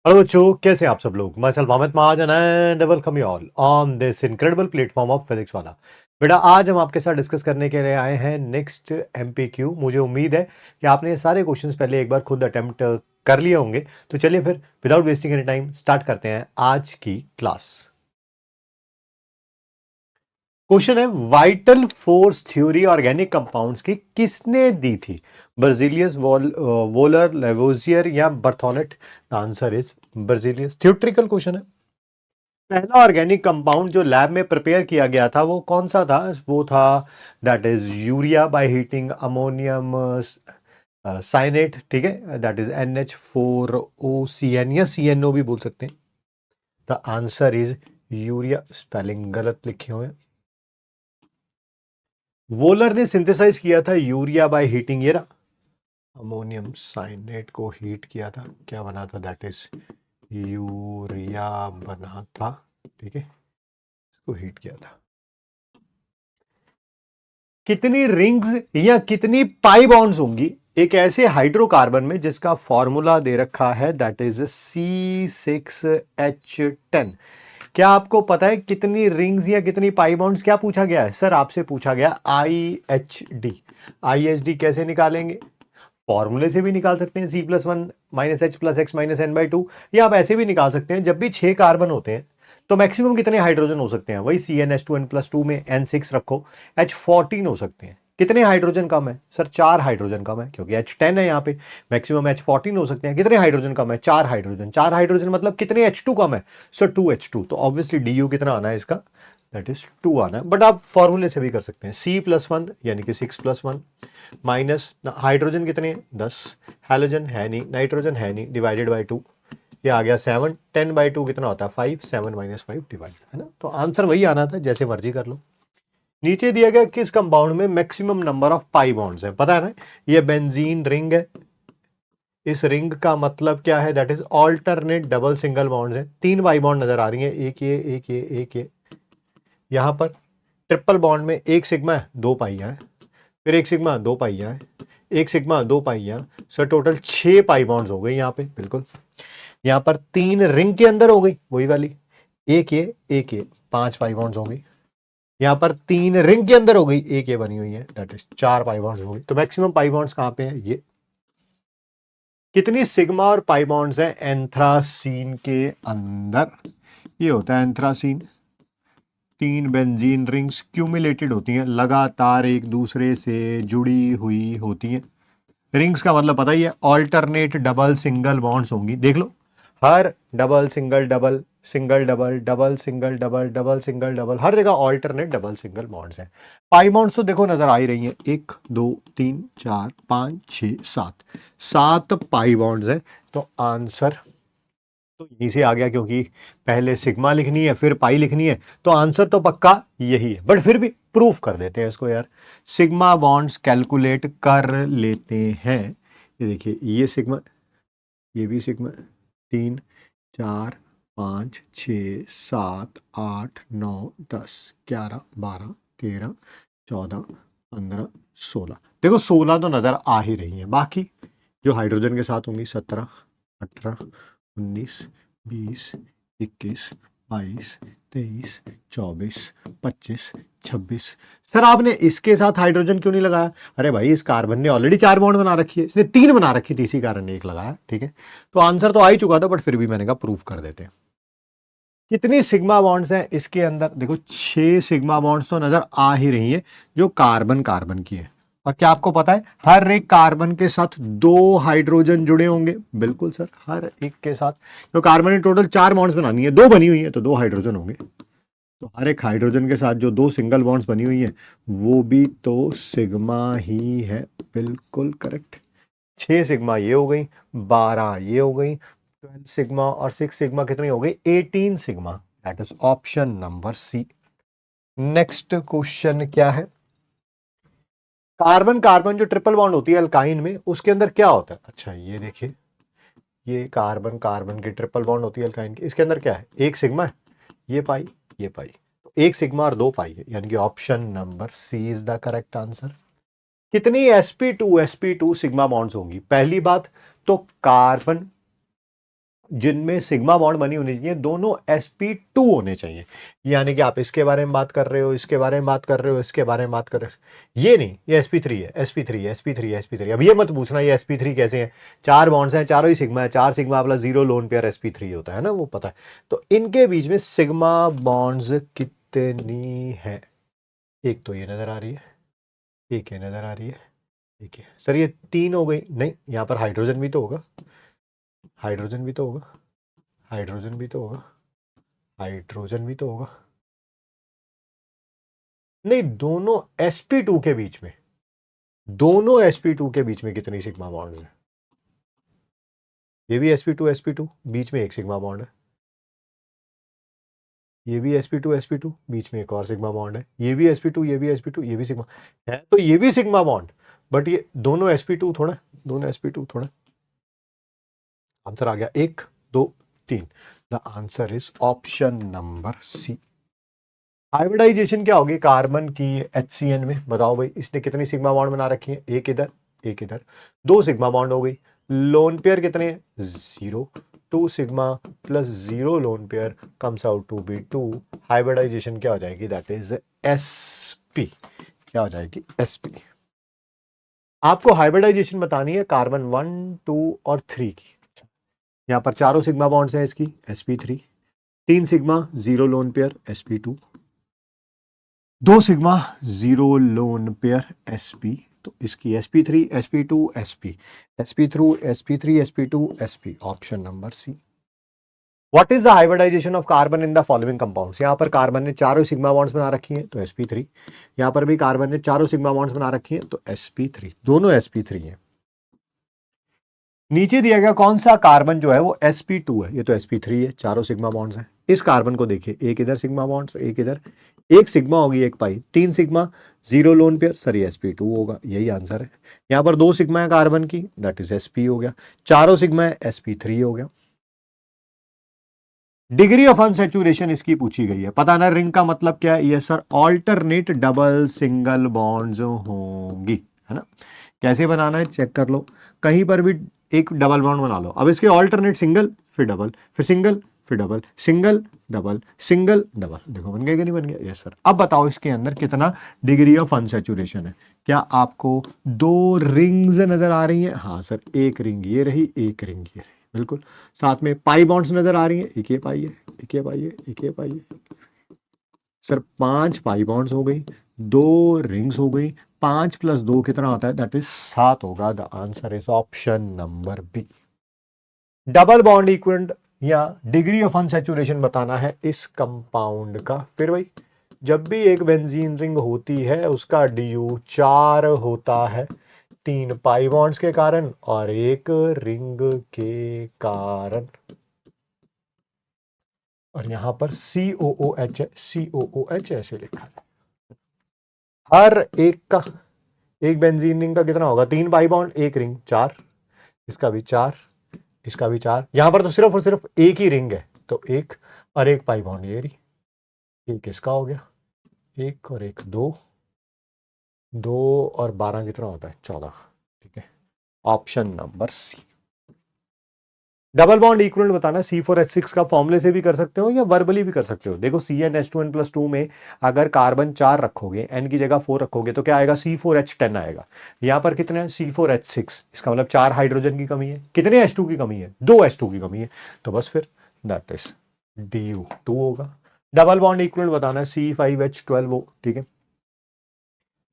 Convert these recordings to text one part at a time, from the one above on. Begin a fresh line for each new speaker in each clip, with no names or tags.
Hello बच्चों, कैसे हैं आप सब लोग। My self Amit Mahajan and welcome you all on this incredible platform of physics वाला। बेटा, आज हम आपके साथ डिस्कस करने के लिए आए हैं नेक्स्ट एमपीक्यू। मुझे उम्मीद है कि आपने ये सारे क्वेश्चंस पहले एक बार खुद अटेम्प्ट कर लिए होंगे। तो चलिए फिर without wasting any time start करते हैं आज की क्लास। क्वेश्चन है, vital force theory organic compounds की किसने दी थी? बर्जीलियस, वोलर, लेवोजियर या Berthelot? The answer is Berzelius. Theoretical question है। पहला ऑर्गेनिक कंपाउंड जो लैब में प्रिपेयर किया गया था वो कौन सा था? वो था that is urea by heating ammonium cyanate. ठीक है, दैट इज NH4OCN या CNO भी बोल सकते हैं। The answer is urea. Spelling गलत लिखे हुए। वोलर ने सिंथेसाइज किया था यूरिया बाय हीटिंग, ये रहा, अमोनियम साइनेट को हीट किया था, क्या बना था? दैट इज यूरिया बना था। ठीक है, इसको हीट किया था। कितनी रिंग्स या कितनी पाई बॉन्ड्स होंगी एक ऐसे हाइड्रोकार्बन में जिसका फॉर्मूला दे रखा है दैट इज C6H10? क्या आपको पता है कितनी रिंग्स या कितनी पाई बॉन्ड्स? क्या पूछा गया है सर? आपसे पूछा गया IHD। IHD कैसे निकालेंगे? फॉर्मूले से भी निकाल सकते हैं, C+1 -H + X - N/2, या आप ऐसे भी निकाल सकते हैं। जब भी 6 कार्बन होते हैं तो मैक्सिमम कितने हाइड्रोजन हो सकते हैं? वही CnH2n+2 में N6 रखो, H14 हो सकते हैं। कितने हाइड्रोजन कम है सर? 4 हाइड्रोजन कम है, क्योंकि H10 है यहाँ पे। मैक्सिमम H14 हो सकते हैं। कितने हाइड्रोजन कम है? 4 हाइड्रोजन। 4 हाइड्रोजन मतलब कितने H2 कम है सर? 2H2। तो ऑब्वियसली DU कितना आना है इसका? दैट इज 2 आना है। बट आप फॉर्मूले से भी कर सकते हैं। C+1 यानी कि 6+1 माइनस हाइड्रोजन कितने? 10। हैलोजन है नहीं, नाइट्रोजन है नहीं, डिवाइडेड बाय 2, ये आ गया 7। 10/2 कितना होता है? 5। 7 - 5 डिवाइड, है ना? तो आंसर वही आना था, जैसे मर्जी कर लो। नीचे दिया गया किस कंपाउंड में maximum number of pi bonds है? पता है ना, ये बेंजीन रिंग है। इस रिंग का मतलब क्या है? That is alternate double single bonds है। 3 पाई बॉन्ड नजर आ रही है, एक ये, एक ये, एक ये। यहां पर ट्रिपल बॉन्ड में एक सिग्मा है, 2 पाइया है, फिर एक सिग्मा, 2 पाइया है, एक सिग्मा, 2 पाइया। सर टोटल 6 पाई बॉन्ड्स हो गए यहाँ पे, बिल्कुल। यहाँ पर 3 रिंग के अंदर हो गई, वही वाली, एक ये, एक ये, 5 पाई बॉन्ड्स हो गई। यहाँ पर 3 रिंग के अंदर हो गई, एक ये बनी हुई है, दैट इज 4 पाई बॉन्ड्स हो गई। तो मैक्सिमम पाई बॉन्ड्स कहाँ पे है? ये। कितनी सिग्मा और पाई बॉन्ड्स हैं एंथ्रासीन के अंदर? ये होता है एंथ्रासीन। 3 बेंजीन रिंग्स क्यूमुलेटेड होती हैं, लगातार एक दूसरे से जुड़ी हुई होती हैं। रिंग्स का मतलब पता ही है, ऑल्टरनेट डबल सिंगल बॉन्ड्स होंगी। देख लो, हर double single double single double double single double double single double, हर जगह ऑल्टरनेट डबल सिंगल बॉन्ड्स हैं। पाई बॉन्ड्स तो देखो नजर आ ही रही हैं, 1 2 3 4 5 6 7, 7 पाई बॉन्ड्स हैं। तो आंसर तो यहीं से आ गया, क्योंकि पहले सिग्मा लिखनी है फिर पाई लिखनी है, तो आंसर तो पक्का यही है। बट फिर भी प्रूफ कर देते हैं इसको यार। सिग्मा बॉन्ड्स कैलकुलेट कर लेते हैं। ये देखिए, ये सिग्मा, ये भी सिग्मा। 3 4 5 6 7 8 9 10 11 12 13 14 15 16। देखो 16 तो नजर आ ही रही है, बाकी जो हाइड्रोजन के साथ होंगी 17 18 19 20 21 22 23 24 25 26। सर आपने इसके साथ हाइड्रोजन क्यों नहीं लगाया? अरे भाई, इस कार्बन ने ऑलरेडी 4 बॉन्ड बना रखी है, इसने 3 बना रखी थी, इसी कारण ने 1 लगाया। ठीक है, तो आंसर तो आ ही चुका था, बट फिर भी मैंने कहा प्रूफ कर देते हैं। कितनी सिग्मा बॉन्ड्स हैं इसके अंदर? देखो 6 सिग्मा बॉन्ड्स तो नजर आ ही रही है, जो कार्बन कार्बन की है। और क्या आपको पता है हर एक कार्बन के साथ 2 हाइड्रोजन जुड़े होंगे? बिल्कुल सर, हर एक के साथ। तो कार्बन ने टोटल 4 बॉन्ड्स बनानी है, 2 बनी हुई है, तो 2 हाइड्रोजन होंगे। तो हर एक हाइड्रोजन के साथ जो 2 सिंगल बॉन्ड्स बनी हुई है वो भी तो सिग्मा ही है। बिल्कुल करेक्ट। 6 सिग्मा ये हो गई, 12 ये हो गई, 12 सिग्मा और 6 सिग्मा कितनी हो गई? 18 sigma. That is option number C. Next question क्या है? कार्बन कार्बन जो ट्रिपल बॉन्ड होती है अल्काइन में, उसके अंदर क्या होता है? अच्छा ये देखिए, ये कार्बन कार्बन की ट्रिपल बॉन्ड होती है अल्काइन की, इसके अंदर क्या है? एक सिग्मा है, ये पाई, ये पाई, तो एक सिग्मा और 2 पाई है, यानी कि option number C is the correct answer. कितनी sp2 सिग्मा बॉन्ड्स होंगी? पहली बात तो कार्बन जिनमें सिग्मा बॉन्ड बनी होनी चाहिए दोनों sp2 होने चाहिए। यानी कि आप इसके बारे में बात कर रहे हो, इसके बारे में बात कर रहे हो, इसके बारे में बात कर रहे हो, ये नहीं, ये sp3 है, sp3 है, sp3 है, sp3। अब ये मत पूछना ये sp3 कैसे है, 4 बॉन्ड्स हैं, चारों ही सिग्मा है, 4 sigma plus 0 lone pair sp3 होता है ना, वो पता है। तो इनके बीच में सिग्मा बॉन्ड्स कितनी है? एक तो ये नजर आ रही है, एक ये नजर आ रही है, ठीक है सर ये 3 हो गई। नहीं, यहां पर हाइड्रोजन भी तो होगा, हाइड्रोजन भी तो होगा, हाइड्रोजन भी तो होगा, हाइड्रोजन भी तो होगा। नहीं, दोनों sp2 के बीच में, दोनों sp2 के बीच में कितनी सिग्मा बॉन्ड है? ये भी sp2 बीच में एक सिग्मा बॉन्ड है, ये भी sp2 बीच में एक और सिग्मा बॉन्ड है, ये भी sp2, ये भी sp2, ये भी सिग्मा है, तो ये भी सिग्मा बॉन्ड, बट ये दोनों sp2 थोड़ा, दोनों sp2 थोड़ा। आंसर आ गया 1 2 3। The answer is option number C. Hybridization क्या होगी कार्बन की HCN में? बताओ भाई, इसने कितनी सिग्मा बॉन्ड बना रखी है? एक इधर, एक इधर, 2 सिग्मा बॉन्ड हो गई। लोन पेयर कितने? 0। 2 sigma plus 0 lone pair comes out to be 2। Hybridization क्या हो जाएगी? That is sp। क्या हो जाएगी? sp। आपको हाइब्रिडाइजेशन बतानी है कार्बन 1 2 और 3 की। यहां पर चारों सिग्मा बॉन्ड्स हैं इसकी, sp3। 3 sigma 0 lone pair sp2। 2 sigma 0 lone pair sp। तो इसकी sp3 sp2 sp, sp3 sp2 sp। Option number C. What is the hybridization of carbon in the following compounds? यहां पर कार्बन ने चारों sigma bonds बना रखी हैं तो sp3। यहां पर भी कार्बन ने चारों सिग्मा बॉन्ड्स बना रखी हैं तो sp3, दोनों sp3 हैं। नीचे दिया गया कौन सा कार्बन जो है वो sp2 है? ये तो sp3 है, चारों सिग्मा बॉन्ड्स हैं। इस कार्बन को देखिए, एक इधर सिग्मा बॉन्ड्स, एक इधर, एक सिग्मा होगी एक पाई, 3 सिग्मा 0 लोन पेयर, सर ये sp2 होगा, यही आंसर है। यहां पर 2 सिग्मा है कार्बन की, दैट इज sp हो गया। चारों सिग्मा है sp3 हो गया। डिग्री ऑफ अनसैचुरेशन इसकी पूछी गई है, पता ना रिंग का मतलब क्या है? ये sir alternate double single bonds होंगी, है ना। कैसे बनाना है चेक कर लो, कहीं पर भी एक डबल बॉन्ड बना लो। अब इसके ऑल्टरनेट सिंगल, फिर डबल, फिर सिंगल, फिर double, single double, single double. देखो बन गया कि नहीं बन गया? Yes sir. अब बताओ इसके अंदर कितना डिग्री ऑफ अनसैचुरेशन है? क्या आपको 2 रिंग्स नजर आ रही हैं? हाँ सर, एक रिंग ये रही, एक रिंग ये रही, बिल्कुल। साथ में पाई बॉन्ड्स नजर आ रही हैं, एक ये पाई है, एक ये पाई है, एक ये पाई है। सर 5 पाई बॉन्ड्स हो गई, 2 रिंग्स हो गई, 5 प्लस 2 कितना होता है? दैट इज 7 होगा। The answer is option number B. Double bond equivalent या डिग्री ऑफ अनसैचुरेशन बताना है इस कंपाउंड का। फिर भाई जब भी एक बेंजीन रिंग होती है उसका DU 4 होता है, 3 पाई बॉन्ड्स के कारण और 1 रिंग के कारण। और यहां पर COOH है, COOH ऐसे लिखा है। हर एक का, एक बेंजीन रिंग का कितना होगा? 3 पाई बॉन्ड, 1 रिंग, 4। इसका भी 4, इसका भी 4। यहां पर तो सिर्फ और सिर्फ एक ही रिंग है तो 1 और 1 पाई बॉन्ड ये रही। एक इसका हो गया, 1 और 1 2, 2 और 12 कितना होता है? 14। ठीक है, option number C. Double bond equivalent बताना C4H6 का, फॉर्मूले से भी कर सकते हो या वर्बली भी कर सकते हो। देखो CnH2n+2 में अगर कार्बन 4 रखोगे, n की जगह 4 रखोगे तो क्या आएगा? C4H10 आएगा। यहां पर कितने हैं? C4H6। इसका मतलब 4 हाइड्रोजन की कमी है। कितने H2 की कमी है? 2 H2 की कमी है। तो बस फिर दैट इज DU2 होगा। डबल बॉन्ड इक्विवेलेंट बताना है C5H12O। ठीक है,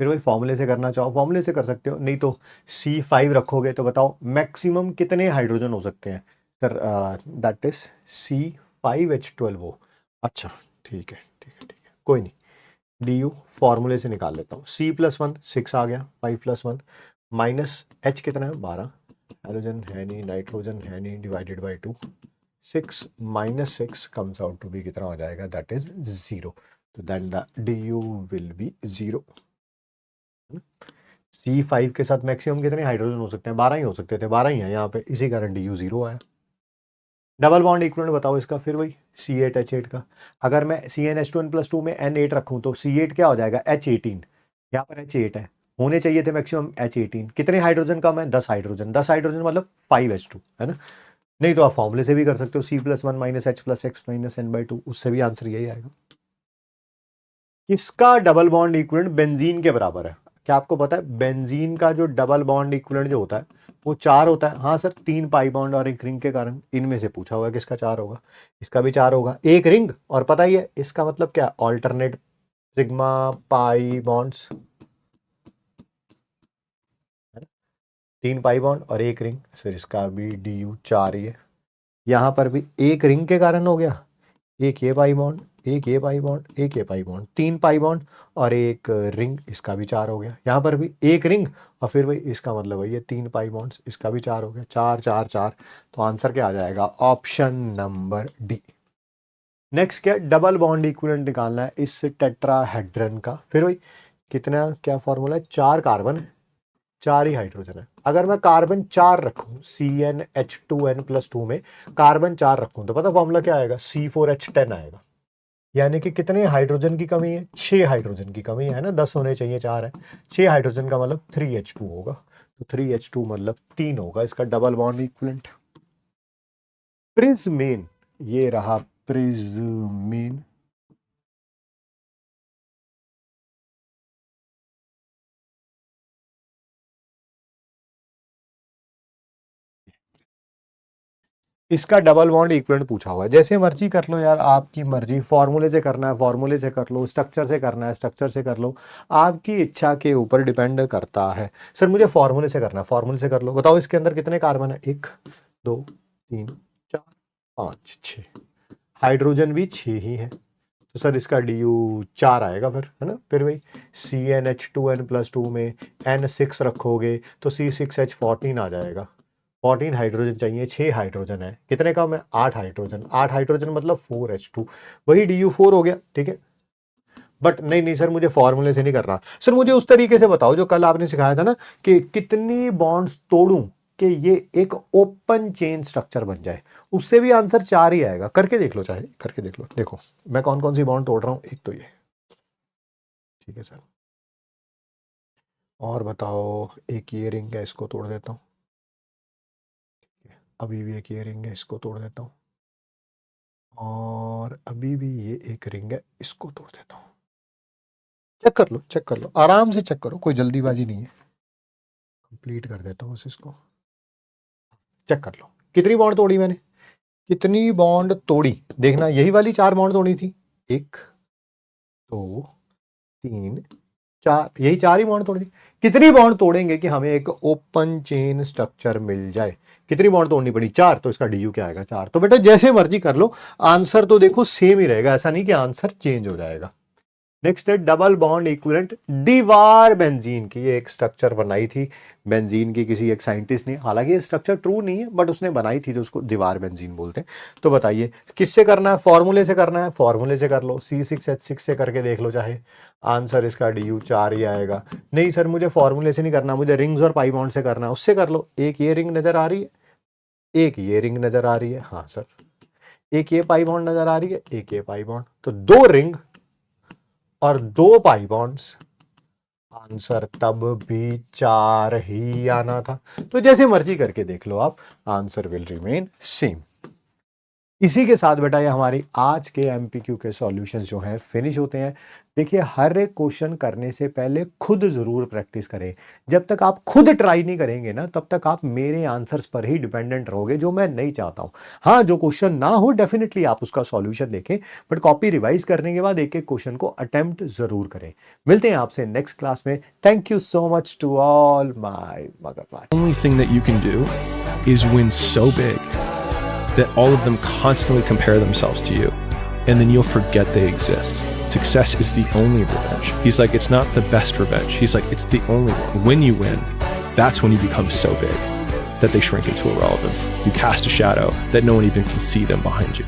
फिर वही फॉर्मूले से करना चाहो फॉर्मूले से कर सकते हो, नहीं तो C5 रखोगे तो बताओ मैक्सिमम कितने हाइड्रोजन हो सकते हैं? Sir that is C5H12O। अच्छा ठीक है, ठीक है, ठीक है, कोई नहीं। DU फॉर्मूले से निकाल लेता हूँ। C+1 6 आ गया, 5+1 माइनस H कितना है? 12। हाइड्रोजन है नहीं, नाइट्रोजन है नहीं, divided by 2। 6 minus 6 comes out to be कितना हो जाएगा? That is 0। तो then the DU will be 0। C5 के साथ मैक्सिमम कितने हाइड्रोजन हो सकते हैं? 12 ही हो सकते थे, 12 ही है यहाँ पे, इसी कारण DU 0 आया। डबल बॉन्ड इक्विवेलेंट बताओ इसका। फिर वही C8H8 का, अगर मैं CnH2n+2 में N8 रखूं तो C8 क्या हो जाएगा? H18। यहाँ पर H8 है, होने चाहिए थे मैक्सिमम H18। कितने हाइड्रोजन कम है? 10 हाइड्रोजन। 10 हाइड्रोजन मतलब 5H2, है ना। नहीं तो आप फॉर्मूले से भी कर सकते हो, C+1 - H + x - n/2, उससे भी आंसर यही आएगा। इसका डबल बॉन्ड इक्विवेलेंट बेंजीन के बराबर है। क्या आपको पता है बेंजीन का जो डबल बॉन्ड इक्विवेलेंट जो होता है वो 4 होता है? हाँ सर, 3 पाई बॉन्ड और एक रिंग के कारण। इनमें से पूछा होगा किसका 4 होगा, इसका भी 4 होगा। एक रिंग और पता ही है इसका मतलब क्या, alternate sigma pi bonds, 3 pi bond और एक रिंग, सर इसका भी du 4 ही है। यहां पर भी एक रिंग के कारण हो गया, एक ये पाई बॉन्ड, एक ये पाई बॉन्ड, एक ये पाई बॉन्ड, 3 पाई बॉन्ड और एक रिंग, इसका भी 4 हो गया। यहाँ पर भी एक रिंग और फिर भाई इसका मतलब है ये 3 पाई बॉन्ड्स, इसका भी 4 हो गया। 4 4 4, तो आंसर क्या आ जाएगा, ऑप्शन नंबर डी। नेक्स्ट क्या, डबल बॉन्ड इक्विवेलेंट निकालना है इस टेट्राहेड्रन का। फिर भाई कितना, क्या फॉर्मूला है, 4 कार्बन है, 4 ही हाइड्रोजन है। अगर मैं कार्बन 4 रखूं CnH2n+2 में कार्बन 4 रखूं तो पता फॉर्मूला क्या आएगा, C4H10 आएगा। यानी कि कितने हाइड्रोजन की कमी है, 6 हाइड्रोजन की कमी है ना, 10 होने चाहिए, 4 है, 6 हाइड्रोजन का मतलब 3H2 होगा, तो 3H2 मतलब 3 होगा इसका डबल बॉन्ड इक्विवेलेंट। प्रिज्मीन, ये रहा प्रिज्मीन। इसका डबल बॉन्ड इक्विवेलेंट पूछा हुआ है। जैसे मर्जी कर लो यार, आपकी मर्जी, फॉर्मूले से करना है फॉर्मूले से कर लो, स्ट्रक्चर से करना है स्ट्रक्चर से कर लो, आपकी इच्छा के ऊपर डिपेंड करता है। सर मुझे फॉर्मूले से करना है, फॉर्मूले से कर लो। बताओ इसके अंदर कितने कार्बन है, 1 2 3 4 5 6, हाइड्रोजन भी 6 ही है, तो सर इसका du 4 आएगा फिर, है ना। फिर भाई CnH2n+2 में n6 रखोगे तो C6H14 आ जाएगा। 14 हाइड्रोजन चाहिए, 6 हाइड्रोजन है, कितने कम है, 8 हाइड्रोजन, 8 हाइड्रोजन मतलब 4H2, वही du4 हो गया, ठीक है। बट नहीं नहीं सर, मुझे फॉर्मूले से नहीं कर रहा सर, मुझे उस तरीके से बताओ जो कल आपने सिखाया था ना, कि कितनी बॉन्ड्स तोड़ूं कि ये एक ओपन चेन स्ट्रक्चर बन जाए, उससे भी आंसर 4 ही आएगा। करके देख लो, चाहे करके देख लो। देखो मैं कौन कौन सी बॉन्ड तोड़ रहा हूं, एक तो ये, ठीक है सर, और बताओ एक ये रिंग है, इसको तोड़ देता हूं, अभी भी एक ये रिंग है, इसको तोड़ देता हूं, और अभी भी ये एक रिंग है, इसको तोड़ देता हूं। चेक कर लो, चेक कर लो, आराम से चेक करो, कोई जल्दीबाजी नहीं है। कंप्लीट कर देता हूं बस इसको, चेक कर लो कितनी बॉन्ड तोड़ी मैंने, कितनी बॉन्ड तोड़ी, देखना यही वाली 4 बॉन्ड तोड़ी थी, 1 2 3 4, यही 4 ही बॉन्ड तोड़ी। कितनी बॉन्ड तोड़ेंगे कि हमें एक ओपन चेन स्ट्रक्चर मिल जाए, कितनी बॉन्ड तोड़नी पड़ी, 4, तो इसका du क्या आएगा, 4। तो बेटा जैसे मर्जी कर लो, आंसर तो देखो सेम ही रहेगा, ऐसा नहीं कि आंसर चेंज हो जाएगा। नेक्स्ट है डबल बॉन्ड इक्विवेलेंट डिवार बेंजीन की, ये एक स्ट्रक्चर बनाई थी बेंजीन की किसी एक साइंटिस्ट ने, हालांकि ये स्ट्रक्चर ट्रू नहीं है बट उसने बनाई थी, तो उसको दीवार बेंजीन बोलते हैं। तो बताइए किससे करना है, फॉर्मूले से करना है, फॉर्मूले से कर लो, C6H6 से करके देख लो चाहे, आंसर इसका du 4 ही आएगा। नहीं सर मुझे फॉर्मूले से नहीं करना, मुझे रिंग्स और पाई बॉन्ड से करना है, उससे कर लो। एक ये रिंग नजर आ रही है, एक ये रिंग नजर आ रही है, हाँ सर, एक ये पाई बॉन्ड नजर आ रही है, एक ये पाई बॉन्ड, तो 2 रिंग और 2 पाई बॉन्ड्स, आंसर तब भी 4 ही आना था। तो जैसे मर्जी करके देख लो आप, आंसर विल रिमेन सेम। इसी के साथ बेटा ये हमारी आज के एमपीक्यू के सॉल्यूशंस जो हैं फिनिश होते हैं। देखिए हर एक क्वेश्चन करने से पहले खुद जरूर प्रैक्टिस करें। जब तक आप खुद ट्राई नहीं करेंगे ना, तब तक आप मेरे आंसर्स पर ही डिपेंडेंट रहोगे, जो मैं नहीं चाहता हूं। हाँ, जो क्वेश्चन ना हो डेफिनेटली आप उसका सॉल्यूशन देखें, बट कॉपी रिवाइज करने के बाद एक एक क्वेश्चन को अटेम्प्ट जरूर करें। मिलते हैं आपसे नेक्स्ट क्लास में। Thank you so much to all my मगरमच्छ।
only thing that you can do is win so big that all of them constantly compare themselves to you, and then you'll forget they exist. Success is the only revenge. He's like, it's not the best revenge. He's like, it's the only one. When you win, that's when you become so big that they shrink into irrelevance. You cast a shadow that no one even can see them behind you.